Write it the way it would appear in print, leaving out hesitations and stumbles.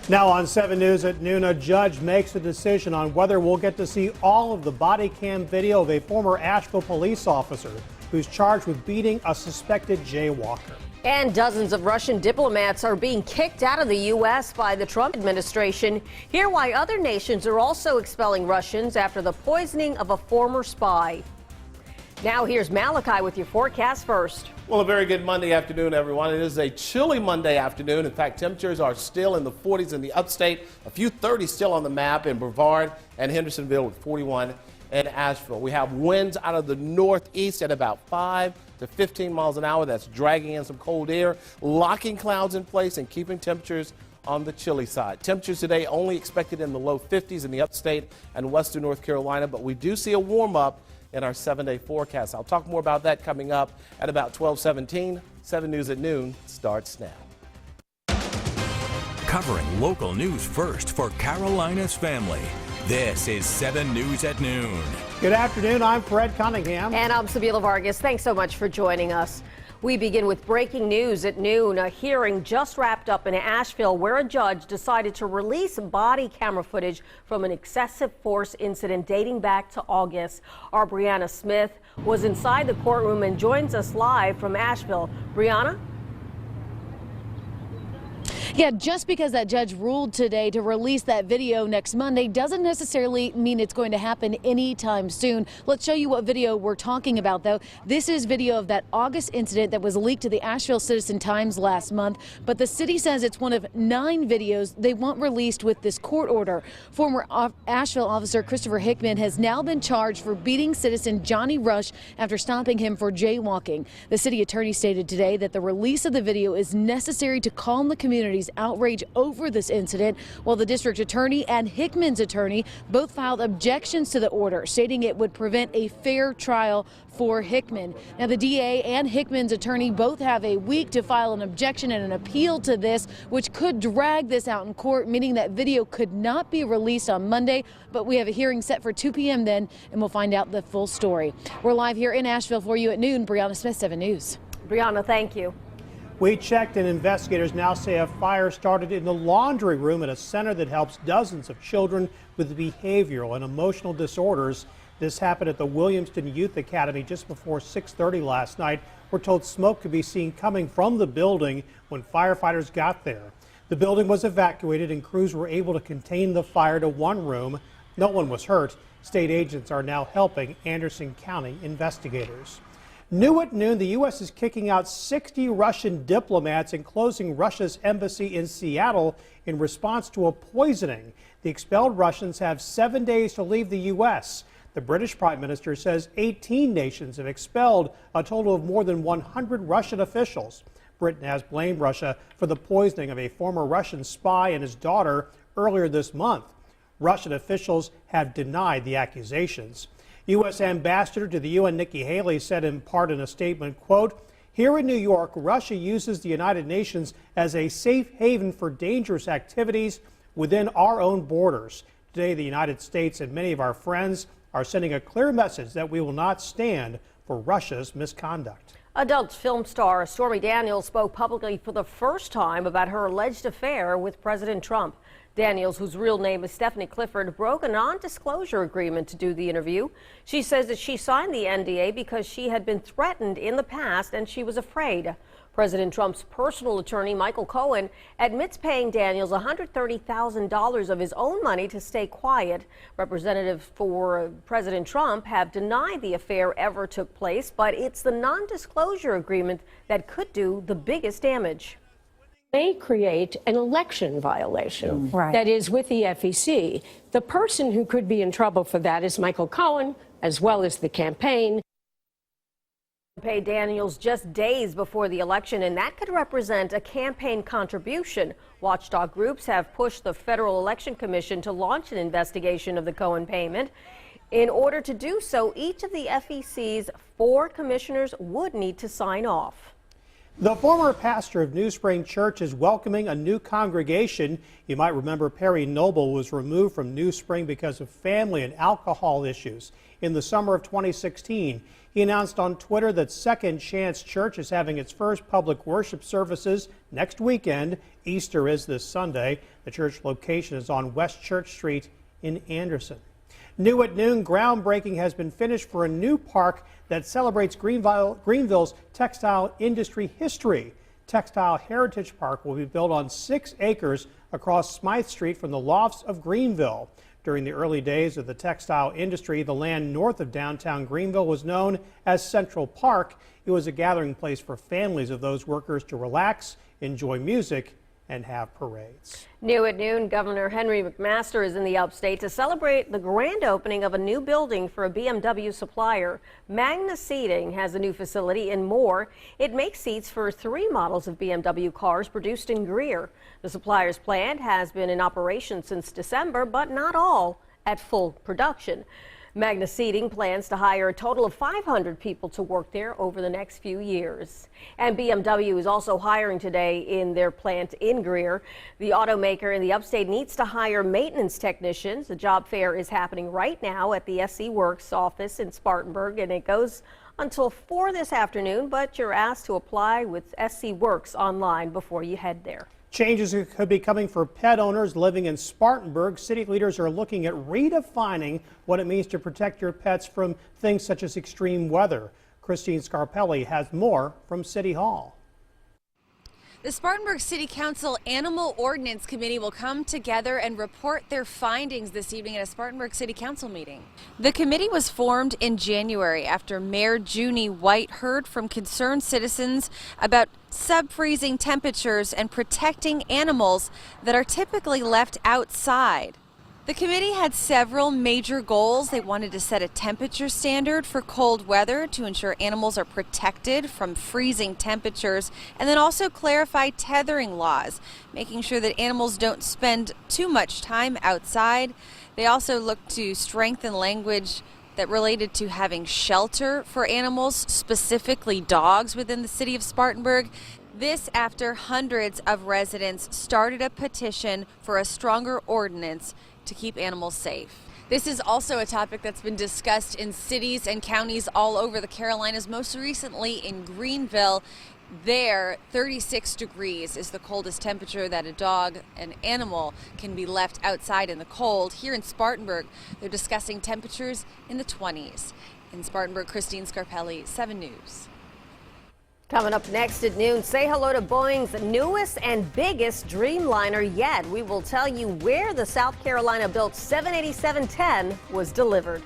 Now on 7 News at noon, a judge makes a decision on whether we'll get to see all of the body cam video of a former Asheville police officer who's charged with beating a suspected jaywalker. And dozens of Russian diplomats are being kicked out of the U.S. by the Trump administration. Hear why other nations are also expelling Russians after the poisoning of a former spy. Now here's Malachi with your forecast first. Well, a very good Monday afternoon, everyone. It is a chilly Monday afternoon. In fact, temperatures are still in the 40s in the upstate. A few 30s still on the map in Brevard and Hendersonville with 41 in Asheville. We have winds out of the northeast at about 5 to 15 miles an hour. That's dragging in some cold air, locking clouds in place and keeping temperatures on the chilly side. Temperatures today only expected in the low 50s in the upstate and western North Carolina, but we do see a warm up in our 7-day forecast. I'll talk more about that coming up at about 12:17. 7 News at noon starts now. Covering local news first for Carolina's family. This is 7 News at noon. Good afternoon. I'm Fred Cunningham. And I'm Sabila Vargas. Thanks so much for joining us. We begin with breaking news at noon. A hearing just wrapped up in Asheville where a judge decided to release body camera footage from an excessive force incident dating back to August. Our Brianna Smith was inside the courtroom and joins us live from Asheville. Brianna? Yeah, just because that judge ruled today to release that video next Monday doesn't necessarily mean it's going to happen anytime soon. Let's show you what video we're talking about, though. This is video of that August incident that was leaked to the Asheville Citizen-Times last month. But the city says it's one of 9 videos they want released with this court order. Former Asheville officer Christopher Hickman has now been charged for beating citizen Johnny Rush after stopping him for jaywalking. The city attorney stated today that the release of the video is necessary to calm the community's outrage over this incident, while the district attorney and Hickman's attorney both filed objections to the order, stating it would prevent a fair trial for Hickman. Now, the DA and Hickman's attorney both have a week to file an objection and an appeal to this, which could drag this out in court, meaning that video could not be released on Monday. But we have a hearing set for 2 p.m. then, and we'll find out the full story. We're live here in Asheville for you at noon. Brianna Smith, 7 News. Brianna, thank you. We checked, and investigators now say a fire started in the laundry room at a center that helps dozens of children with behavioral and emotional disorders. This happened at the Williamston Youth Academy just before 6:30 last night. We're told smoke could be seen coming from the building when firefighters got there. The building was evacuated and crews were able to contain the fire to one room. No one was hurt. State agents are now helping Anderson County investigators. New at noon, the U.S. is kicking out 60 Russian diplomats and closing Russia's embassy in Seattle in response to a poisoning. The expelled Russians have 7 days to leave the U.S. The British Prime Minister says 18 nations have expelled a total of more than 100 Russian officials. Britain has blamed Russia for the poisoning of a former Russian spy and his daughter earlier this month. Russian officials have denied the accusations. U.S. Ambassador to the UN Nikki Haley said in part in a statement, quote, "Here in New York, Russia uses the United Nations as a safe haven for dangerous activities within our own borders. Today, the United States and many of our friends are sending a clear message that we will not stand for Russia's misconduct." Adult film star Stormy Daniels spoke publicly for the first time about her alleged affair with President Trump. Daniels, whose real name is Stephanie Clifford, broke a non-disclosure agreement to do the interview. She says that she signed the NDA because she had been threatened in the past and she was afraid. President Trump's personal attorney, Michael Cohen, admits paying Daniels $130,000 of his own money to stay quiet. Representatives for President Trump have denied the affair ever took place, but it's the non-disclosure agreement that could do the biggest damage. May create an election violation. Right. That is with the FEC. The person who could be in trouble for that is Michael Cohen, as well as the campaign. Pay Daniels just days before the election, and that could represent a campaign contribution. Watchdog groups have pushed the Federal Election Commission to launch an investigation of the Cohen payment. In order to do so, each of the FEC's 4 commissioners would need to sign off. The former pastor of New Spring Church is welcoming a new congregation. You might remember Perry Noble was removed from New Spring because of family and alcohol issues. In the summer of 2016, he announced on Twitter that Second Chance Church is having its first public worship services next weekend. Easter is this Sunday. The church location is on West Church Street in Anderson. New at noon, groundbreaking has been finished for a new park that celebrates Greenville's textile industry history. Textile Heritage Park will be built on 6 acres across Smythe Street from the lofts of Greenville. During the early days of the textile industry, the land north of downtown Greenville was known as Central Park. It was a gathering place for families of those workers to relax, enjoy music, and have parades. New at noon, Governor Henry McMaster is in the upstate to celebrate the grand opening of a new building for a BMW supplier. Magna Seating has a new facility in Moore. It makes seats for 3 models of BMW cars produced in Greer. The supplier's plant has been in operation since December, but not all at full production. Magna Seating plans to hire a total of 500 people to work there over the next few years. And BMW is also hiring today in their plant in Greer. The automaker in the upstate needs to hire maintenance technicians. The job fair is happening right now at the SC Works office in Spartanburg, and it goes until 4 this afternoon, but you're asked to apply with SC Works online before you head there. Changes could be coming for pet owners living in Spartanburg. City leaders are looking at redefining what it means to protect your pets from things such as extreme weather. Christine Scarpelli has more from City Hall. The Spartanburg City Council Animal Ordinance Committee will come together and report their findings this evening at a Spartanburg City Council meeting. The committee was formed in January after Mayor Junie White heard from concerned citizens about sub-freezing temperatures and protecting animals that are typically left outside. The committee had several major goals. They wanted to set a temperature standard for cold weather to ensure animals are protected from freezing temperatures, and then also clarify tethering laws, making sure that animals don't spend too much time outside. They also looked to strengthen language that related to having shelter for animals, specifically dogs, within the city of Spartanburg. This after hundreds of residents started a petition for a stronger ordinance to keep animals safe. This is also a topic that's been discussed in cities and counties all over the Carolinas, most recently in Greenville. There, 36 degrees is the coldest temperature that a dog, an animal, can be left outside in the cold. Here in Spartanburg, they're discussing temperatures in the 20s. In Spartanburg, Christine Scarpelli, 7 News. Coming up next at noon, say hello to Boeing's newest and biggest Dreamliner yet. We will tell you where the South Carolina-built 787-10 was delivered.